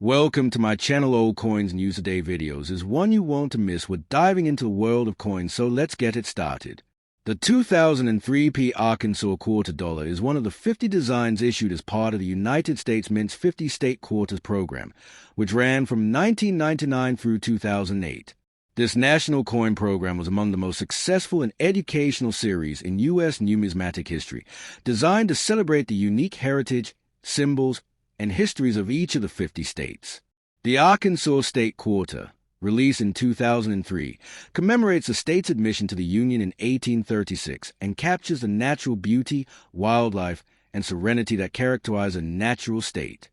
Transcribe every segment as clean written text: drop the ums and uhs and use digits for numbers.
Welcome to my channel. Old Coins News a Day videos is one you won't miss. We're diving into the world of coins, so let's get it started. The 2003 Arkansas quarter dollar is one of the 50 designs issued as part of the United States Mint's 50 State Quarters program, which ran from 1999 through 2008. This national coin program was among the most successful and educational series in U.S. numismatic history, designed to celebrate the unique heritage, symbols, and histories of each of the 50 states. The Arkansas State Quarter, released in 2003, commemorates the state's admission to the Union in 1836 and captures the natural beauty, wildlife, and serenity that characterize a natural state.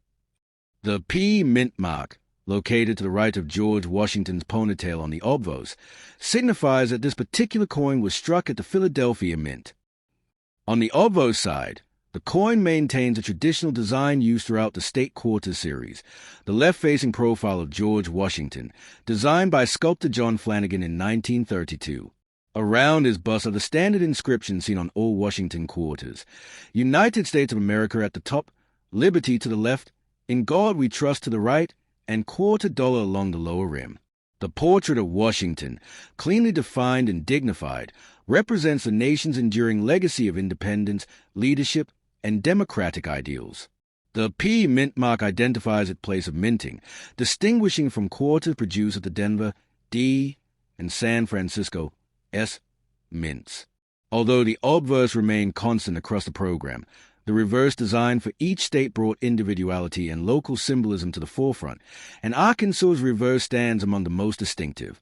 The P mint mark, located to the right of George Washington's ponytail on the obverse, signifies that this particular coin was struck at the Philadelphia Mint. On the obverse side, the coin maintains a traditional design used throughout the State Quarter series, the left-facing profile of George Washington, designed by sculptor John Flanagan in 1932. Around his bust are the standard inscriptions seen on all Washington quarters: United States of America at the top, Liberty to the left, In God We Trust to the right, and quarter dollar along the lower rim. The portrait of Washington, cleanly defined and dignified, represents the nation's enduring legacy of independence, leadership, and democratic ideals. The P mint mark identifies its place of minting, distinguishing from quarters produced at the Denver, D, and San Francisco, S, mints. Although the obverse remained constant across the program, the reverse design for each state brought individuality and local symbolism to the forefront, and Arkansas's reverse stands among the most distinctive.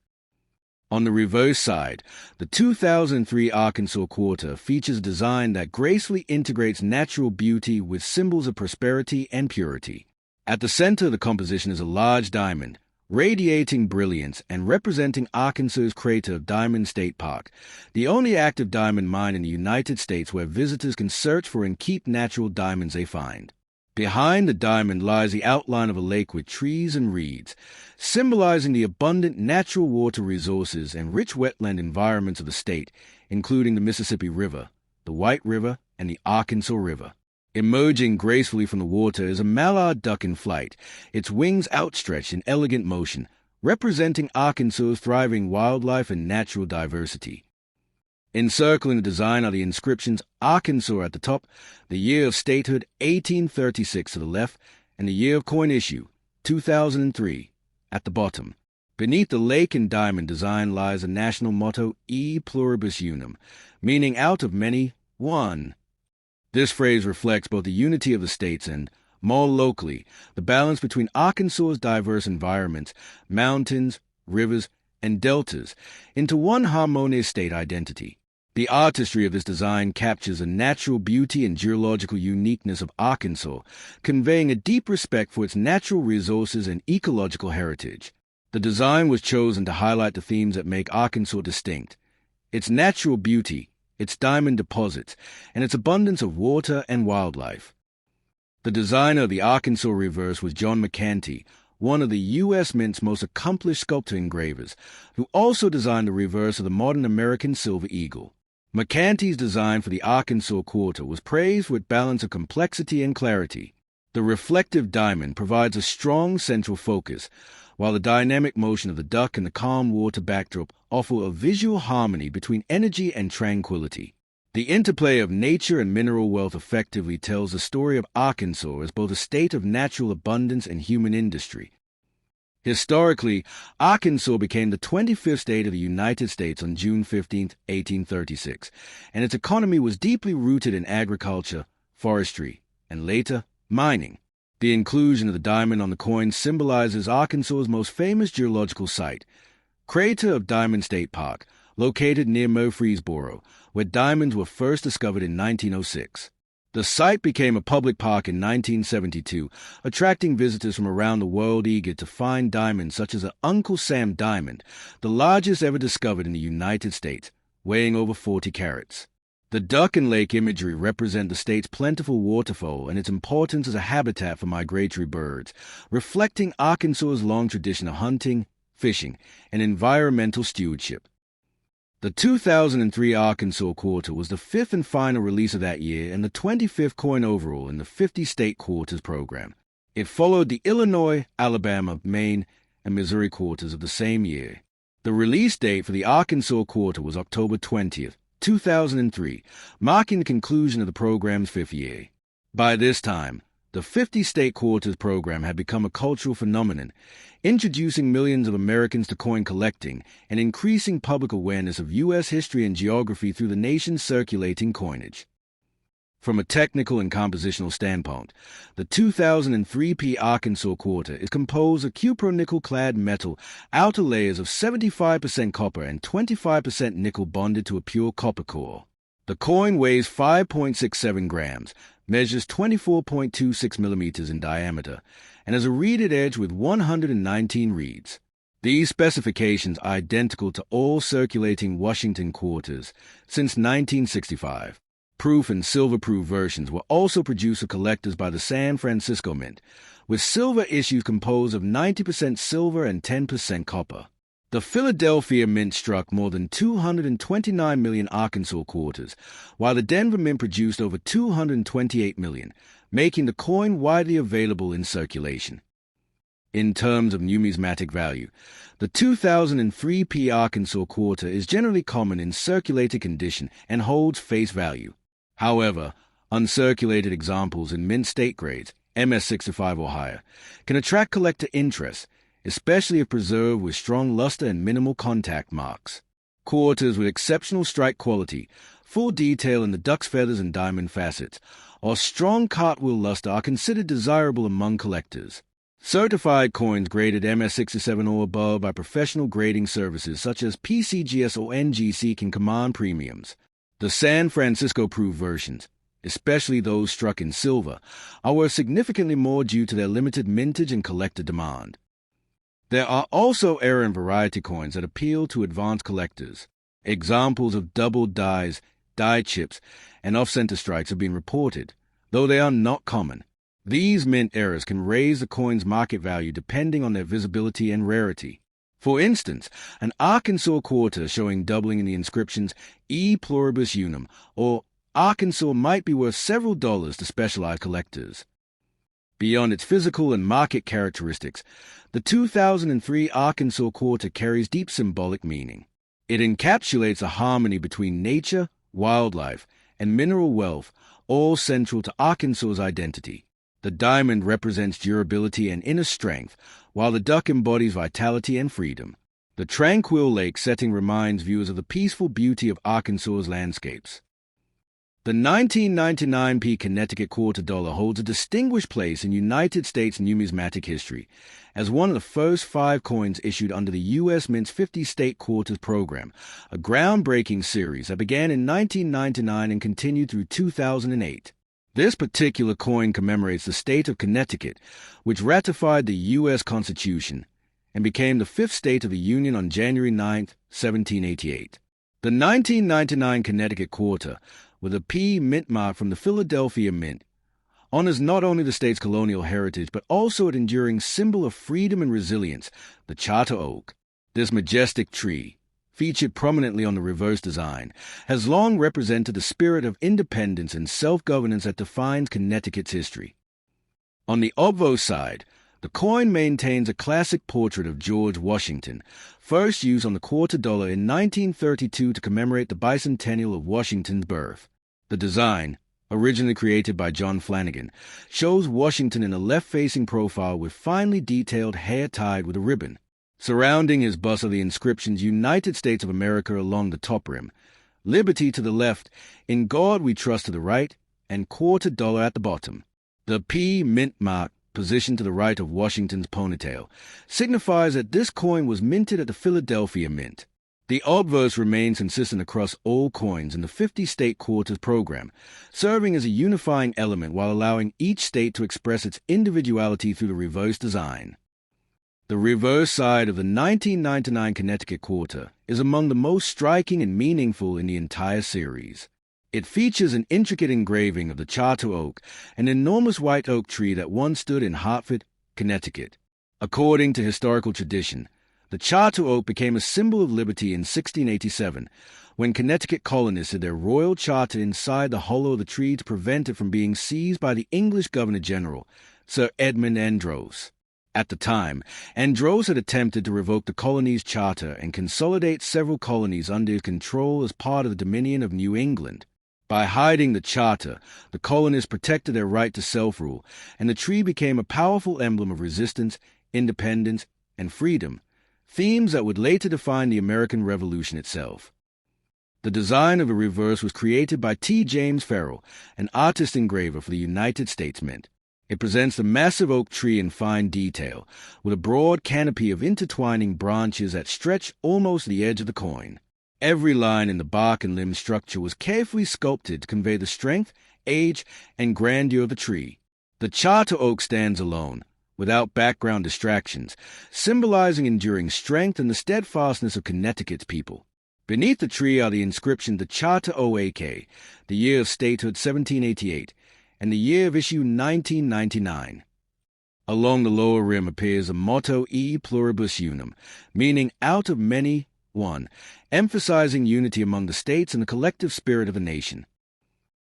On the reverse side, the 2003 Arkansas Quarter features a design that gracefully integrates natural beauty with symbols of prosperity and purity. At the center of the composition is a large diamond, radiating brilliance and representing Arkansas's crater of Diamond State Park, the only active diamond mine in the United States where visitors can search for and keep natural diamonds they find. Behind the diamond lies the outline of a lake with trees and reeds, symbolizing the abundant natural water resources and rich wetland environments of the state, including the Mississippi River, the White River, and the Arkansas River. Emerging gracefully from the water is a mallard duck in flight, its wings outstretched in elegant motion, representing Arkansas's thriving wildlife and natural diversity. Encircling the design are the inscriptions Arkansas at the top, the year of statehood 1836 to the left, and the year of coin issue 2003 at the bottom. Beneath the lake and diamond design lies the national motto E pluribus unum, meaning out of many, one. This phrase reflects both the unity of the states and, more locally, the balance between Arkansas's diverse environments, mountains, rivers, and deltas, into one harmonious state identity. The artistry of this design captures the natural beauty and geological uniqueness of Arkansas, conveying a deep respect for its natural resources and ecological heritage. The design was chosen to highlight the themes that make Arkansas distinct: its natural beauty, its diamond deposits, and its abundance of water and wildlife. The designer of the Arkansas reverse was John McCanty, one of the U.S. Mint's most accomplished sculptor engravers, who also designed the reverse of the modern American silver eagle. McCanty's design for the Arkansas Quarter was praised with balance of complexity and clarity. The reflective diamond provides a strong central focus, while the dynamic motion of the duck and the calm water backdrop offer a visual harmony between energy and tranquility. The interplay of nature and mineral wealth effectively tells the story of Arkansas as both a state of natural abundance and human industry. Historically, Arkansas became the 25th state of the United States on June 15, 1836, and its economy was deeply rooted in agriculture, forestry, and later, mining. The inclusion of the diamond on the coin symbolizes Arkansas's most famous geological site, crater of Diamond State Park, located near Murfreesboro, where diamonds were first discovered in 1906. The site became a public park in 1972, attracting visitors from around the world eager to find diamonds such as the Uncle Sam diamond, the largest ever discovered in the United States, weighing over 40 carats. The duck and lake imagery represent the state's plentiful waterfowl and its importance as a habitat for migratory birds, reflecting Arkansas's long tradition of hunting, fishing, and environmental stewardship. The 2003 Arkansas Quarter was the fifth and final release of that year and the 25th coin overall in the 50 State Quarters program. It followed the Illinois, Alabama, Maine, and Missouri quarters of the same year. The release date for the Arkansas quarter was October 20th, 2003, marking the conclusion of the program's 5th year. By this time, the 50-state quarters program had become a cultural phenomenon, introducing millions of Americans to coin collecting and increasing public awareness of U.S. history and geography through the nation's circulating coinage. From a technical and compositional standpoint, the 2003 P Arkansas quarter is composed of cupronickel-clad metal outer layers of 75% copper and 25% nickel bonded to a pure copper core. The coin weighs 5.67 grams, measures 24.26 millimeters in diameter, and has a reeded edge with 119 reeds. These specifications are identical to all circulating Washington quarters since 1965. Proof and silver-proof versions were also produced for collectors by the San Francisco Mint, with silver issues composed of 90% silver and 10% copper. The Philadelphia Mint struck more than 229 million Arkansas quarters, while the Denver Mint produced over 228 million, making the coin widely available in circulation. In terms of numismatic value, the 2003 P Arkansas quarter is generally common in circulated condition and holds face value. However, uncirculated examples in mint state grades, MS65 or higher, can attract collector interest, especially if preserved with strong luster and minimal contact marks. Quarters with exceptional strike quality, full detail in the duck's feathers and diamond facets, or strong cartwheel luster are considered desirable among collectors. Certified coins graded MS67 or above by professional grading services such as PCGS or NGC can command premiums. The San Francisco proof versions, especially those struck in silver, are worth significantly more due to their limited mintage and collector demand. There are also error and variety coins that appeal to advanced collectors. Examples of doubled dies, die chips, and off-center strikes have been reported, though they are not common. These mint errors can raise the coin's market value depending on their visibility and rarity. For instance, an Arkansas quarter showing doubling in the inscriptions E pluribus unum or Arkansas might be worth several dollars to specialized collectors. Beyond its physical and market characteristics, the 2003 Arkansas quarter carries deep symbolic meaning. It encapsulates a harmony between nature, wildlife, and mineral wealth, all central to Arkansas's identity. The diamond represents durability and inner strength, while the duck embodies vitality and freedom. The tranquil lake setting reminds viewers of the peaceful beauty of Arkansas's landscapes. The 1999 P Connecticut quarter dollar holds a distinguished place in United States numismatic history as one of the first 5 coins issued under the U.S. Mint's 50-state quarters program, a groundbreaking series that began in 1999 and continued through 2008. This particular coin commemorates the state of Connecticut, which ratified the U.S. Constitution and became the 5th state of the Union on January 9, 1788. The 1999 Connecticut quarter, with a P mint mark from the Philadelphia Mint, honors not only the state's colonial heritage but also an enduring symbol of freedom and resilience, the charter oak. This majestic tree, featured prominently on the reverse design, has long represented the spirit of independence and self-governance that defines Connecticut's history. On the obverse side, the coin maintains a classic portrait of George Washington, first used on the quarter dollar in 1932 to commemorate the bicentennial of Washington's birth. The design, originally created by John Flanagan, shows Washington in a left-facing profile with finely detailed hair tied with a ribbon. Surrounding his bust are the inscriptions United States of America along the top rim, Liberty to the left, In God We Trust to the right, and quarter dollar at the bottom. The P mint mark, positioned to the right of Washington's ponytail, signifies that this coin was minted at the Philadelphia Mint. The obverse remains consistent across all coins in the 50-state quarters program, serving as a unifying element while allowing each state to express its individuality through the reverse design. The reverse side of the 1999 Connecticut quarter is among the most striking and meaningful in the entire series. It features an intricate engraving of the charter oak, an enormous white oak tree that once stood in Hartford, Connecticut. According to historical tradition, the charter oak became a symbol of liberty in 1687, when Connecticut colonists hid their royal charter inside the hollow of the tree to prevent it from being seized by the English Governor-General, Sir Edmund Andros. At the time, Andros had attempted to revoke the colony's charter and consolidate several colonies under his control as part of the Dominion of New England. By hiding the charter, the colonists protected their right to self-rule, and the tree became a powerful emblem of resistance, independence, and freedom, themes that would later define the American Revolution itself. The design of the reverse was created by T. James Farrell, an artist engraver for the United States Mint. It presents the massive oak tree in fine detail, with a broad canopy of intertwining branches that stretch almost to the edge of the coin. Every line in the bark and limb structure was carefully sculpted to convey the strength, age, and grandeur of the tree. The charter oak stands alone, without background distractions, symbolizing enduring strength and the steadfastness of Connecticut's people. Beneath the tree are the inscription "The Charter OAK," the year of statehood 1788, and the year of issue 1999. Along the lower rim appears the motto "E Pluribus Unum," meaning "out of many, one," emphasizing unity among the states and the collective spirit of a nation.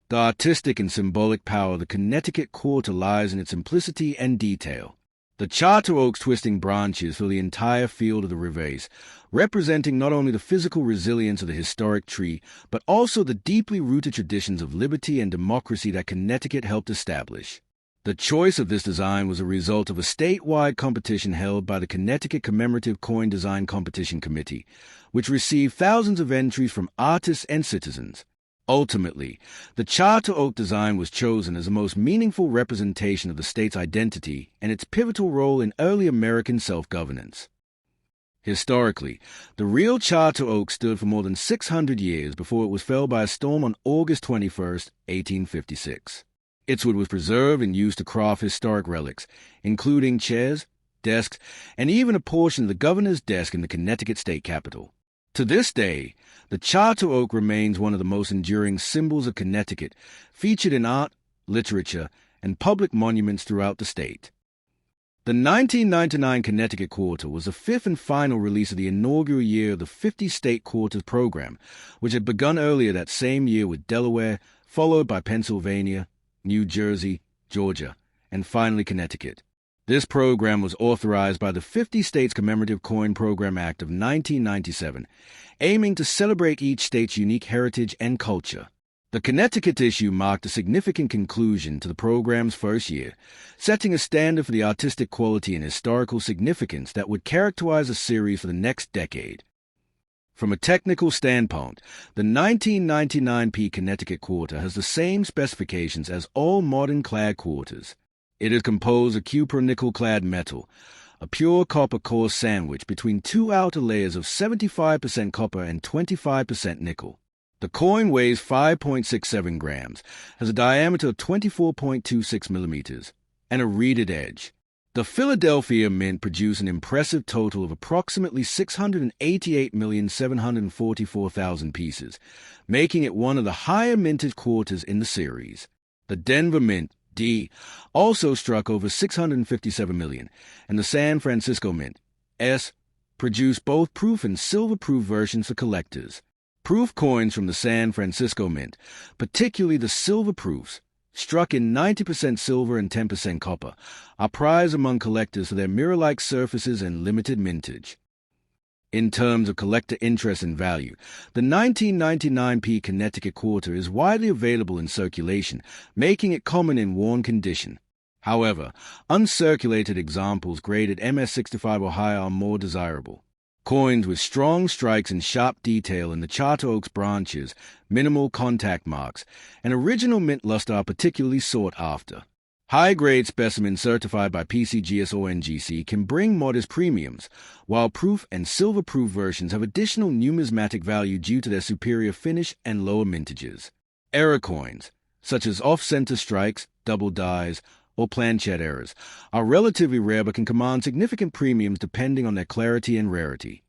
The artistic and symbolic power of the Connecticut Quarter lies in its simplicity and detail. The charter oak's twisting branches fill the entire field of the reverse, representing not only the physical resilience of the historic tree, but also the deeply rooted traditions of liberty and democracy that Connecticut helped establish. The choice of this design was a result of a statewide competition held by the Connecticut Commemorative Coin Design Competition Committee, which received thousands of entries from artists and citizens. Ultimately, the charter oak design was chosen as the most meaningful representation of the state's identity and its pivotal role in early American self-governance. Historically, the real charter oak stood for more than 600 years before it was felled by a storm on August 21, 1856. Its wood was preserved and used to craft historic relics, including chairs, desks, and even a portion of the governor's desk in the Connecticut state capitol. To this day, the charter oak remains one of the most enduring symbols of Connecticut, featured in art, literature, and public monuments throughout the state. The 1999 Connecticut Quarter was the fifth and final release of the inaugural year of the 50 State Quarters program, which had begun earlier that same year with Delaware, followed by Pennsylvania, New Jersey, Georgia, and finally Connecticut. This program was authorized by the 50 States Commemorative Coin Program Act of 1997, aiming to celebrate each state's unique heritage and culture. The Connecticut issue marked a significant conclusion to the program's first year, setting a standard for the artistic quality and historical significance that would characterize the series for the next decade. From a technical standpoint, the 1999 Connecticut Quarter has the same specifications as all modern clad quarters. It is composed of cupronickel-clad metal, a pure copper core sandwiched between two outer layers of 75% copper and 25% nickel. The coin weighs 5.67 grams, has a diameter of 24.26 millimeters, and a reeded edge. The Philadelphia Mint produced an impressive total of approximately 688,744,000 pieces, making it one of the higher minted quarters in the series. The Denver Mint, D, also struck over 657 million, and the San Francisco Mint, S, produced both proof and silver-proof versions for collectors. Proof coins from the San Francisco Mint, particularly the silver proofs, struck in 90% silver and 10% copper, are prized among collectors for their mirror-like surfaces and limited mintage. In terms of collector interest and value, the 1999 Connecticut Quarter is widely available in circulation, making it common in worn condition. However, uncirculated examples graded MS65 or higher are more desirable. Coins with strong strikes and sharp detail in the charter oak's branches, minimal contact marks, and original mint luster are particularly sought after. High-grade specimens certified by PCGS or NGC can bring modest premiums, while proof and silver-proof versions have additional numismatic value due to their superior finish and lower mintages. Error coins, such as off-center strikes, double dies, or planchette errors, are relatively rare but can command significant premiums depending on their clarity and rarity.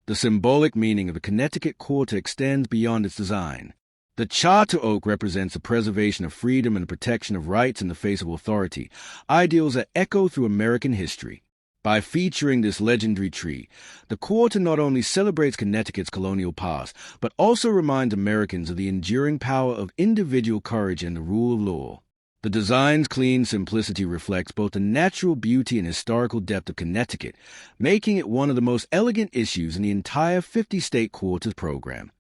The symbolic meaning of the Connecticut Quarter extends beyond its design. The charter oak represents the preservation of freedom and the protection of rights in the face of authority, ideals that echo through American history. By featuring this legendary tree, the quarter not only celebrates Connecticut's colonial past, but also reminds Americans of the enduring power of individual courage and the rule of law. The design's clean simplicity reflects both the natural beauty and historical depth of Connecticut, making it one of the most elegant issues in the entire 50-state quarters program.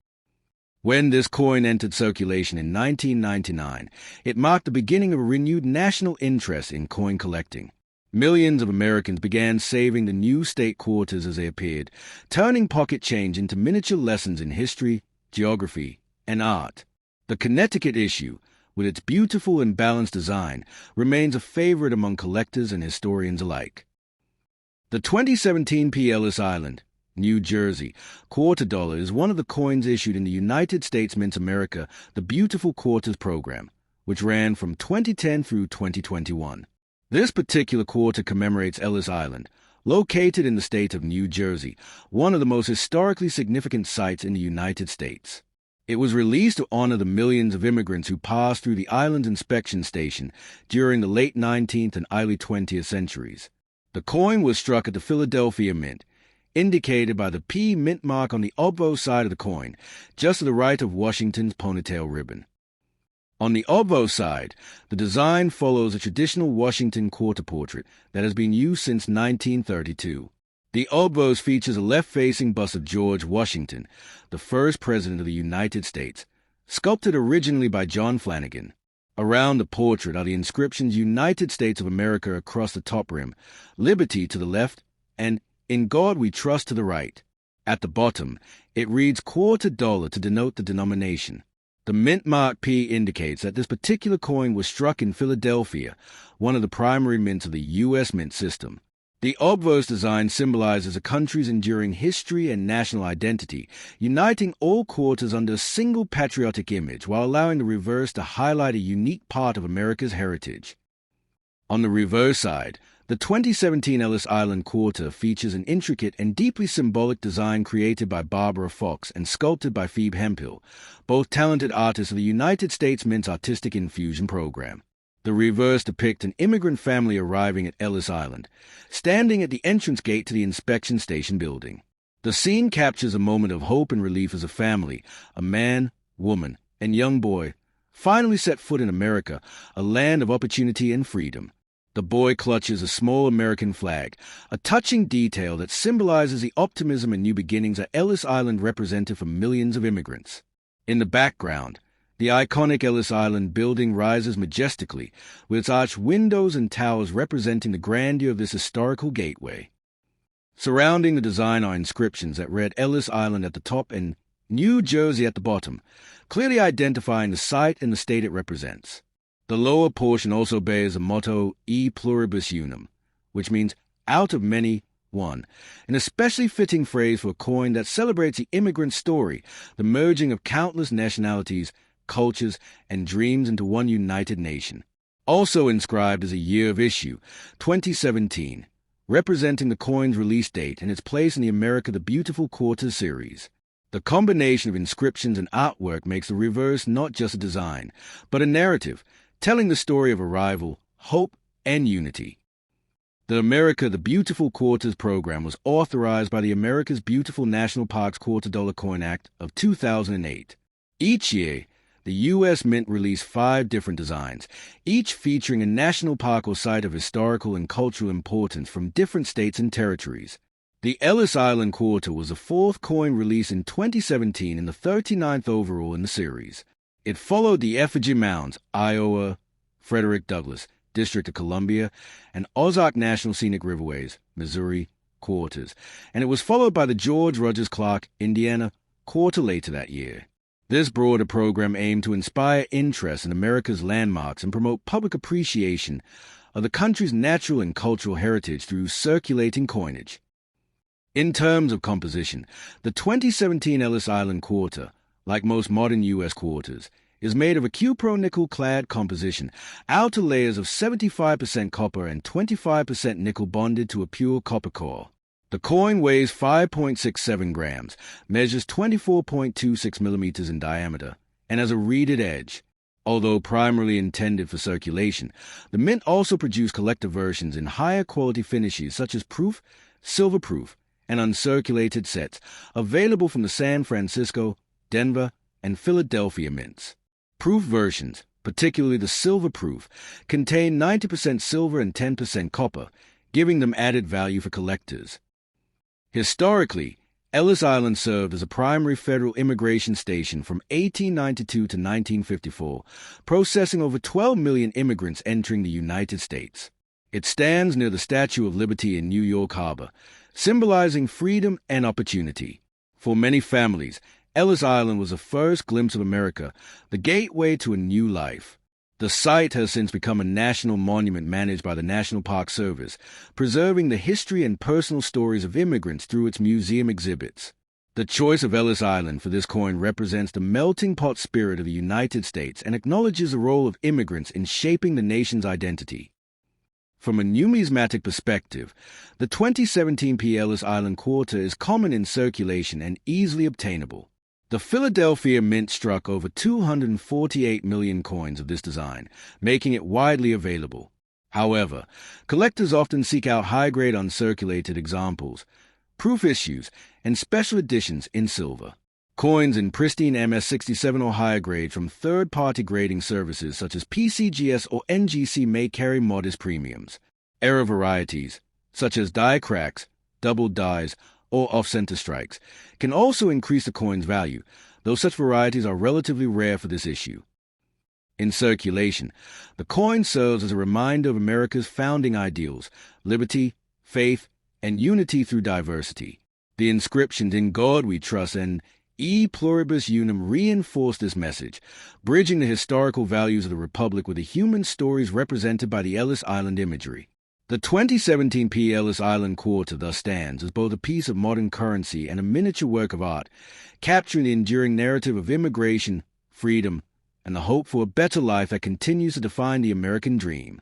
When this coin entered circulation in 1999, it marked the beginning of a renewed national interest in coin collecting. Millions of Americans began saving the new state quarters as they appeared, turning pocket change into miniature lessons in history, geography, and art. The Connecticut issue, with its beautiful and balanced design, remains a favorite among collectors and historians alike. The 2017 P. Ellis Island, New Jersey, quarter dollar is one of the coins issued in the United States Mint America, the Beautiful Quarters program, which ran from 2010 through 2021. This particular quarter commemorates Ellis Island, located in the state of New Jersey, one of the most historically significant sites in the United States. It was released to honor the millions of immigrants who passed through the island's inspection station during the late 19th and early 20th centuries. The coin was struck at the Philadelphia Mint, indicated by the P mint mark on the obverse side of the coin, just to the right of Washington's ponytail ribbon. On the obverse side, the design follows a traditional Washington quarter portrait that has been used since 1932. The obverse features a left-facing bust of George Washington, the first president of the United States, sculpted originally by John Flanagan. Around the portrait are the inscriptions United States of America across the top rim, Liberty to the left, and In God We Trust to the right. At the bottom, it reads quarter dollar to denote the denomination. The mint mark P indicates that this particular coin was struck in Philadelphia, one of the primary mints of the U.S. mint system. The obverse design symbolizes a country's enduring history and national identity, uniting all quarters under a single patriotic image while allowing the reverse to highlight a unique part of America's heritage. On the reverse side, the 2017 Ellis Island quarter features an intricate and deeply symbolic design created by Barbara Fox and sculpted by Phoebe Hemphill, both talented artists of the United States Mint's Artistic Infusion program. The reverse depicts an immigrant family arriving at Ellis Island, standing at the entrance gate to the inspection station building. The scene captures a moment of hope and relief as a family, a man, woman, and young boy, finally set foot in America, a land of opportunity and freedom. The boy clutches a small American flag, a touching detail that symbolizes the optimism and new beginnings that Ellis Island represented for millions of immigrants. In the background, the iconic Ellis Island building rises majestically, with its arched windows and towers representing the grandeur of this historical gateway. Surrounding the design are inscriptions that read Ellis Island at the top and New Jersey at the bottom, clearly identifying the site and the state it represents. The lower portion also bears the motto E pluribus unum, which means out of many, one, an especially fitting phrase for a coin that celebrates the immigrant story, the merging of countless nationalities, cultures, and dreams into one united nation. Also inscribed is a year of issue, 2017, representing the coin's release date and its place in the America the Beautiful Quarters series. The combination of inscriptions and artwork makes the reverse not just a design, but a narrative, telling the story of arrival, hope, and unity. The America the Beautiful Quarters program was authorized by the America's Beautiful National Parks Quarter Dollar Coin Act of 2008. Each year, the U.S. Mint released 5 different designs, each featuring a national park or site of historical and cultural importance from different states and territories. The Ellis Island Quarter was the 4th coin released in 2017 and the 39th overall in the series. It followed the Effigy Mounds, Iowa, Frederick Douglass, District of Columbia, and Ozark National Scenic Riverways, Missouri, quarters, and it was followed by the George Rogers Clark, Indiana, quarter later that year. This broader program aimed to inspire interest in America's landmarks and promote public appreciation of the country's natural and cultural heritage through circulating coinage. In terms of composition, the 2017 Ellis Island Quarter, like most modern U.S. quarters, is made of a cupro nickel-clad composition, outer layers of 75% copper and 25% nickel bonded to a pure copper core. The coin weighs 5.67 grams, measures 24.26 millimeters in diameter, and has a reeded edge. Although primarily intended for circulation, the Mint also produced collector versions in higher quality finishes such as proof, silver proof, and uncirculated sets, available from the San Francisco, Denver, and Philadelphia mints. Proof versions, particularly the silver proof, contain 90% silver and 10% copper, giving them added value for collectors. Historically, Ellis Island served as a primary federal immigration station from 1892 to 1954, processing over 12 million immigrants entering the United States. It stands near the Statue of Liberty in New York Harbor, symbolizing freedom and opportunity. For many families, Ellis Island was the first glimpse of America, the gateway to a new life. The site has since become a national monument managed by the National Park Service, preserving the history and personal stories of immigrants through its museum exhibits. The choice of Ellis Island for this coin represents the melting pot spirit of the United States and acknowledges the role of immigrants in shaping the nation's identity. From a numismatic perspective, the 2017 Ellis Island quarter is common in circulation and easily obtainable. The Philadelphia Mint struck over 248 million coins of this design, making it widely available. However, collectors often seek out high-grade uncirculated examples, proof issues, and special editions in silver. Coins in pristine MS-67 or higher grade from third-party grading services such as PCGS or NGC may carry modest premiums. Error varieties, such as die cracks, double dies, or off-center strikes, can also increase the coin's value, though such varieties are relatively rare for this issue. In circulation, the coin serves as a reminder of America's founding ideals, liberty, faith, and unity through diversity. The inscriptions "In God We Trust" and "E Pluribus Unum" reinforce this message, bridging the historical values of the Republic with the human stories represented by the Ellis Island imagery. The 2017 Ellis Island quarter thus stands as both a piece of modern currency and a miniature work of art, capturing the enduring narrative of immigration, freedom, and the hope for a better life that continues to define the American dream.